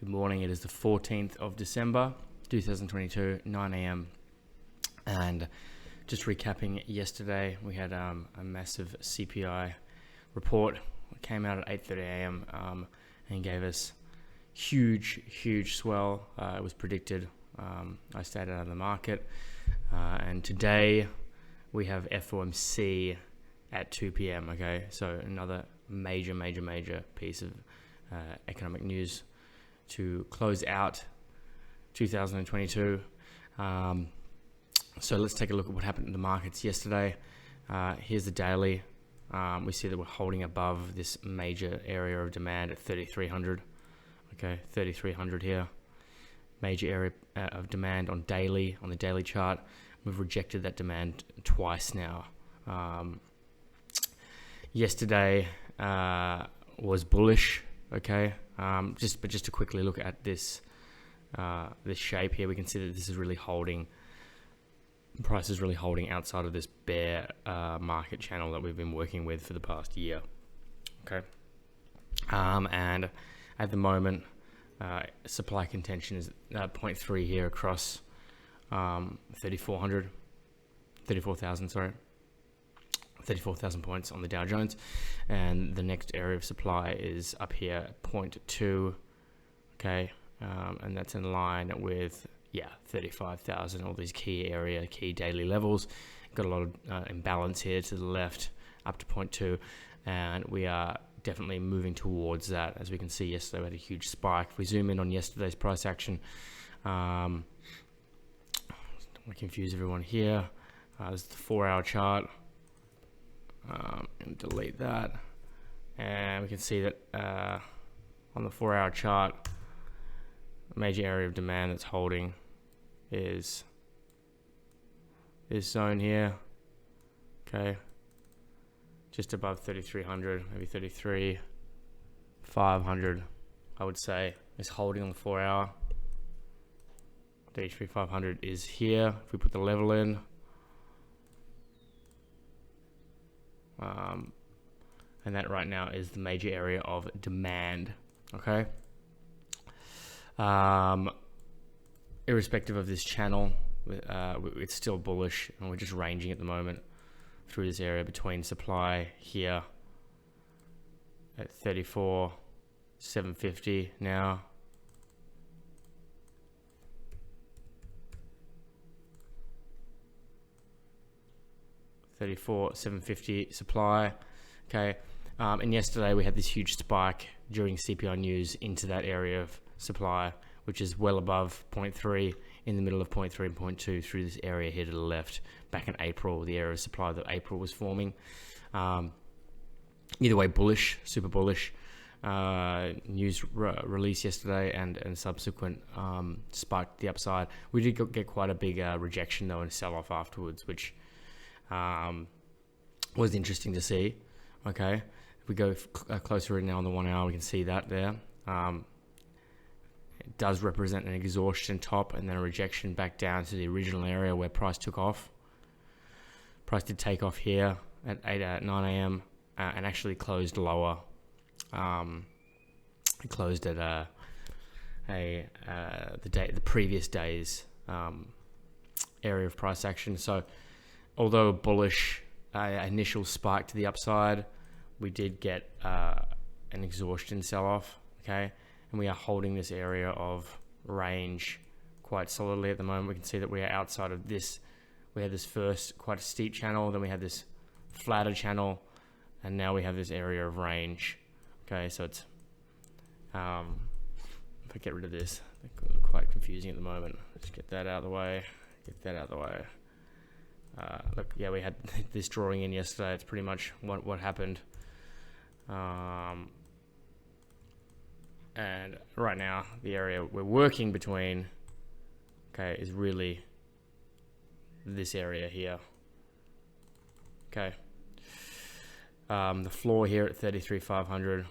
Good morning. It is the 14th of December, 2022, 9 a.m. And just recapping yesterday, we had a massive CPI report. It came out at 8:30 a.m. And gave us huge swell. It was predicted. I stayed out of the market. And today we have FOMC at 2 p.m. Okay, so another major piece of economic news to close out 2022. So let's take a look at what happened in the markets yesterday. Here's the daily. We see that we're holding above this major area of demand at 3,300. Okay, 3,300 here. Major area of demand on the daily chart. We've rejected that demand twice now. Yesterday was bullish. Okay, just to quickly look at this shape here, we can see that this is really holding. Price is really holding outside of this bear market channel that we've been working with for the past year. Okay, and at the moment, supply contention is 0.3 here across 34,000 points on the Dow Jones, and the next area of supply is up here at 0.2. Okay, and that's in line with 35,000. All these key daily levels. Got a lot of imbalance here to the left, up to 0.2, and we are definitely moving towards that. As we can see, yesterday we had a huge spike. If we zoom in on yesterday's price action, I confuse everyone here. This is the 4-hour chart. And delete that, and we can see that on the 4-hour chart, a major area of demand that's holding is this zone here. Okay, just above 3,300, maybe 33,500, I would say, is holding on the 4-hour. 33,500 is here. If we put the level in, and that right now is the major area of demand. Okay, irrespective of this channel, it's still bullish, and we're just ranging at the moment through this area between supply here at 34,750 now. $34,750 supply. Okay, and yesterday we had this huge spike during CPI news into that area of supply, which is well above 0.3, in the middle of 0.3 and 0.2 through this area here to the left. Back in April, the area of supply that April was forming. Either way, bullish, super bullish. News release yesterday and subsequent spike to the upside. We did get quite a big rejection though and sell off afterwards, which was interesting to see. Okay, if we go closer in now on the 1 hour, we can see that there. It does represent an exhaustion top and then a rejection back down to the original area where price took off. Price did take off here at 9 a.m. And actually closed lower. It closed at the previous day's area of price action. So although a bullish initial spike to the upside, we did get an exhaustion sell-off. Okay, and we are holding this area of range quite solidly at the moment. We can see that we are outside of this. We had this first quite a steep channel, then we had this flatter channel, and now we have this area of range. Okay, so it's if I get rid of this, it's quite confusing at the moment. Let's get that out of the way. Look, yeah, we had this drawing in yesterday. It's pretty much what happened. And right now, the area we're working between, okay, is really this area here. Okay. The floor here at 33,500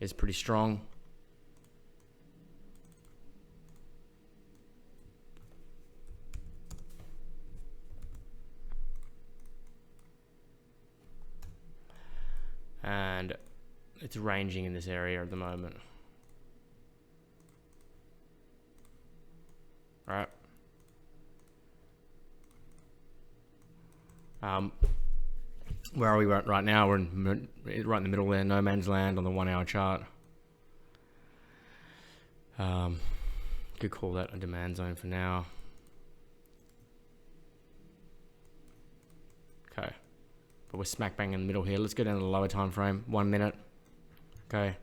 is pretty strong. And it's ranging in this area at the moment. Where are we right now? We're right in the middle there, no man's land on the 1 hour chart. Could call that a demand zone for now. Okay, but we're smack bang in the middle here. Let's go down to the lower time frame, 1 minute. Okay,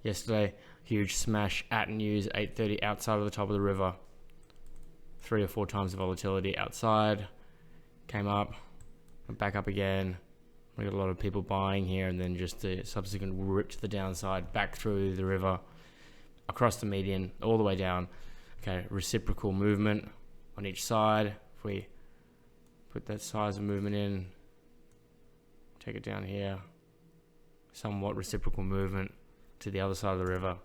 yesterday, huge smash at news, 8:30 outside of the top of the river. 3 or 4 times the volatility outside. Came up, went back up again. We got a lot of people buying here, and then just the subsequent rip to the downside, back through the river, across the median, all the way down. Okay, reciprocal movement on each side. If we put that size of movement in, take it down here, somewhat reciprocal movement to the other side of the river.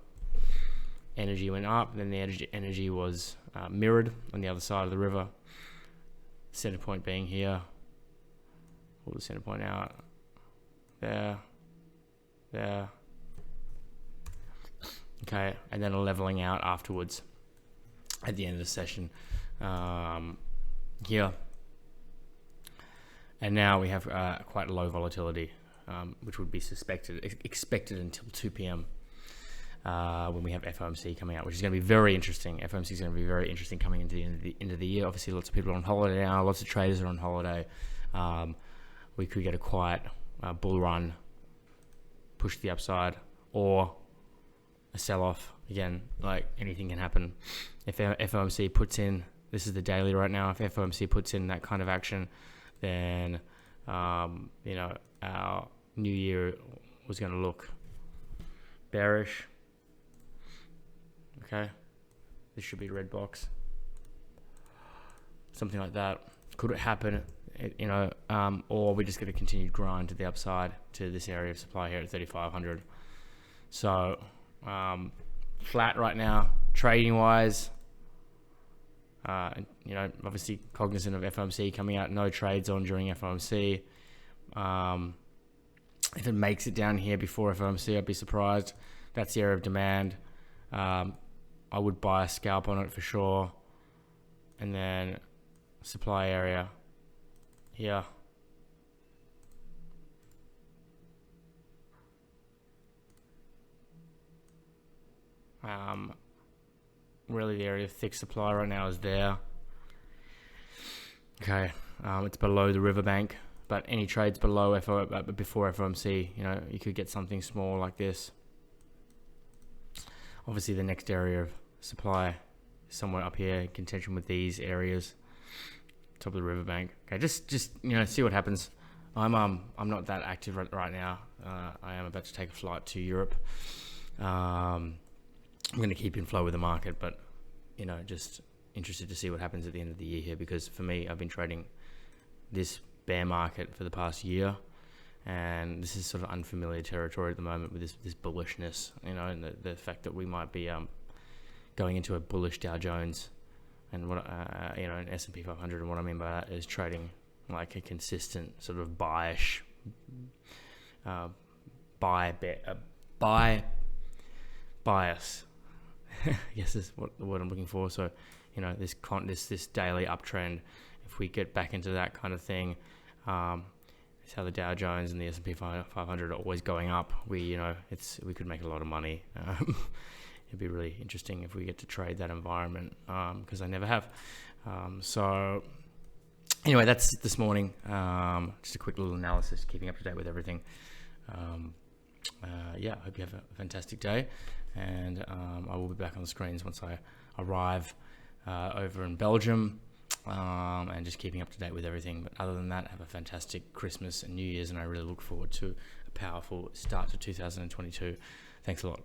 Energy went up, then the energy was mirrored on the other side of the river. Center point being here. Pull the center point out. There. Okay, and then a leveling out afterwards at the end of the session here. And now we have quite low volatility, which would be expected until 2 p.m. When we have FOMC coming out, which is going to be very interesting. FOMC is going to be very interesting coming into the end of the year. Obviously, lots of people are on holiday now. Lots of traders are on holiday. We could get a quiet bull run, push to the upside, or a sell-off. Again, like anything can happen. If FOMC puts in, this is the daily right now, if FOMC puts in that kind of action, then our new year was going to look bearish. Okay, this should be red box, something like that. Could it happen? Or we just get a continued grind to the upside to this area of supply here at 3,500. So flat right now, trading wise. Obviously cognizant of FOMC coming out, no trades on during FOMC. If it makes it down here before FOMC, I'd be surprised. That's the area of demand. I would buy a scalp on it for sure. And then supply area here. Really the area of thick supply right now is there. Okay, it's below the riverbank, but any trades below before FOMC, you could get something small like this. Obviously, the next area of supply is somewhere up here in contention with these areas, top of the riverbank. Okay, just see what happens. I'm not that active right now. I am about to take a flight to Europe. I'm going to keep in flow with the market, but just interested to see what happens at the end of the year here, because for me, I've been trading this bear market for the past year, and this is sort of unfamiliar territory at the moment with this bullishness, and the fact that we might be going into a bullish Dow Jones and what an S&P 500, and what I mean by that is trading like a consistent sort of buyish bias. Yes, is what the word I'm looking for. So, this daily uptrend, if we get back into that kind of thing, it's how the Dow Jones and the S&P 500 are always going up. We could make a lot of money. It'd be really interesting if we get to trade that environment, because I never have. So anyway, that's this morning. Just a quick little analysis, keeping up to date with everything. I hope you have a fantastic day, and I will be back on the screens once I arrive over in Belgium, and just keeping up to date with everything. But other than that, have a fantastic Christmas and New Year's, and I really look forward to a powerful start to 2022. Thanks a lot.